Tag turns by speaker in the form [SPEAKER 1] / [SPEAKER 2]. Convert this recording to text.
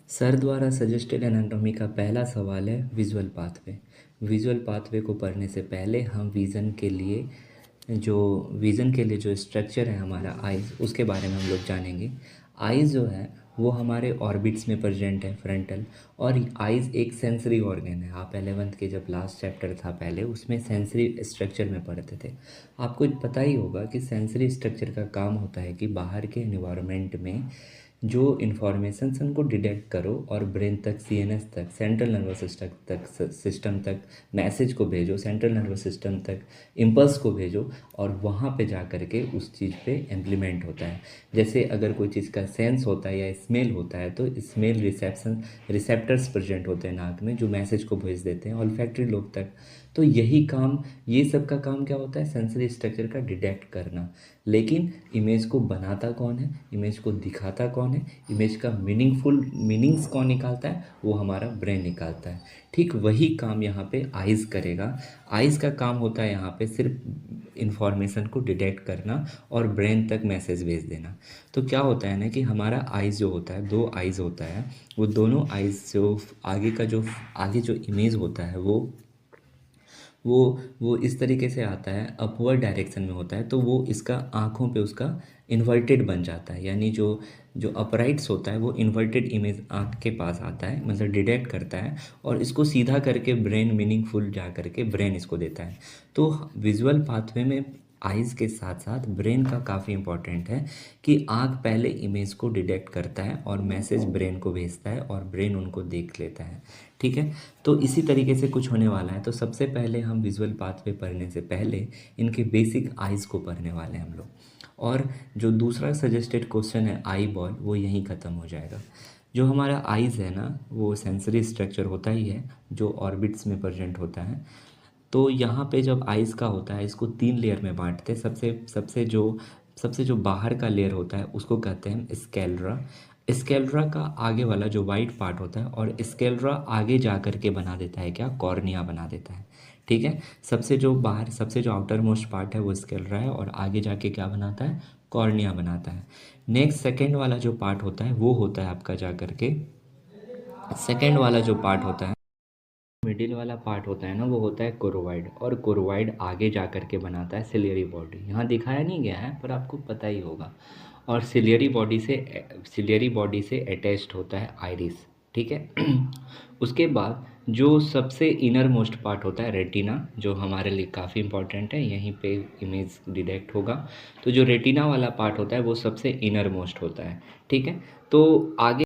[SPEAKER 1] Sir द्वारा suggested anatomy का पहला सवाल है विजुअल पाथवे। विजुअल पाथवे को पढ़ने से पहले हम विज़न के लिए जो स्ट्रक्चर है हमारा आइज़, उसके बारे में हम लोग जानेंगे। आइज़ जो है वो हमारे ऑर्बिट्स में प्रेजेंट है, फ्रंटल। और आइज़ एक सेंसरी ऑर्गन है। आप 11th के जब लास्ट चैप्टर था पहले, उसमें सेंसरी स्ट्रक्चर में पढ़ते थे। आपको पता ही होगा कि सेंसरी स्ट्रक्चर का काम होता है कि बाहर के एनवायरनमेंट में जो इन्फॉर्मेशन उनको डिटेक्ट करो और ब्रेन तक, सीएनएस तक, सेंट्रल नर्वस सिस्टम तक मैसेज को भेजो, सेंट्रल नर्वस सिस्टम तक इम्पल्स को भेजो, और वहाँ पे जा कर के उस चीज़ पे इम्प्लीमेंट होता है। जैसे अगर कोई चीज़ का सेंस होता है या स्मेल होता है, तो स्मेल रिसेप्टर्स प्रेजेंट होते हैं नाक में, जो मैसेज को भेज देते हैं ऑल्फैक्टरी लोब तक। तो यही काम, ये सब का काम क्या होता है? सेंसरी स्ट्रक्चर का डिटेक्ट करना। लेकिन इमेज को बनाता कौन है, इमेज को दिखाता कौन है, इमेज का मीनिंग्स कौन निकालता है? वो हमारा ब्रेन निकालता है। ठीक वही काम यहाँ पे आइज़ करेगा। आइज़ का काम होता है यहाँ पे सिर्फ इन्फॉर्मेशन को डिटेक्ट करना और ब्रेन तक मैसेज भेज देना। तो क्या होता है ना कि हमारा आइज़ जो होता है, दो आइज़ होता है, वो दोनों आइज़ जो आगे जो इमेज होता है वो इस तरीके से आता है, अपवर्ड डायरेक्शन में होता है। तो वो इसका आँखों पे उसका इन्वर्टेड बन जाता है, यानी जो जो अपराइट्स होता है वो इन्वर्टेड इमेज आँख के पास आता है, मतलब डिटेक्ट करता है, और इसको सीधा करके ब्रेन मीनिंगफुल जा करके ब्रेन इसको देता है। तो विजुअल पाथवे में आइज़ के साथ साथ ब्रेन का काफ़ी इंपॉर्टेंट है कि आँख पहले इमेज को डिटेक्ट करता है और मैसेज ब्रेन को भेजता है और ब्रेन उनको देख लेता है। ठीक है, तो इसी तरीके से कुछ होने वाला है। तो सबसे पहले हम विजुअल पाथवे पढ़ने से पहले इनके बेसिक आइज़ को पढ़ने वाले हैं हम लोग। और जो दूसरा सजेस्टेड क्वेश्चन है आई बॉल, वो यहीं ख़त्म हो जाएगा। जो हमारा आइज़ है ना, वो सेंसरी स्ट्रक्चर होता ही है जो ऑर्बिट्स में प्रेजेंट होता है। तो यहाँ पे जब आइज़ का होता है, इसको 3 लेयर में बांटते हैं। सबसे जो बाहर का लेयर होता है उसको कहते हैं स्कैलरा। स्कैलरा का आगे वाला जो वाइट पार्ट होता है, और स्कैलरा आगे जा कर के बना देता है क्या? कॉर्निया बना देता है। ठीक है, सबसे जो आउटर मोस्ट पार्ट है वो स्कैलरा है, और आगे जाके क्या बनाता है? कॉर्निया बनाता है। नेक्स्ट सेकेंड वाला जो पार्ट होता है वो होता है आपका जा करके, सेकेंड वाला जो पार्ट होता है, मिडिल वाला पार्ट होता है ना, वो होता है कोरोवाइड। और कोरोवाइड आगे जा कर के बनाता है सिलियरी बॉडी। यहाँ दिखाया नहीं गया है पर आपको पता ही होगा। और सिलियरी बॉडी से अटैच्ड होता है आइरिस। ठीक है। उसके बाद जो सबसे इनर मोस्ट पार्ट होता है रेटिना, जो हमारे लिए काफ़ी इंपॉर्टेंट है, यहीं पे इमेज डिटेक्ट होगा। तो जो रेटिना वाला पार्ट होता है वो सबसे इनर मोस्ट होता है। ठीक है, तो आगे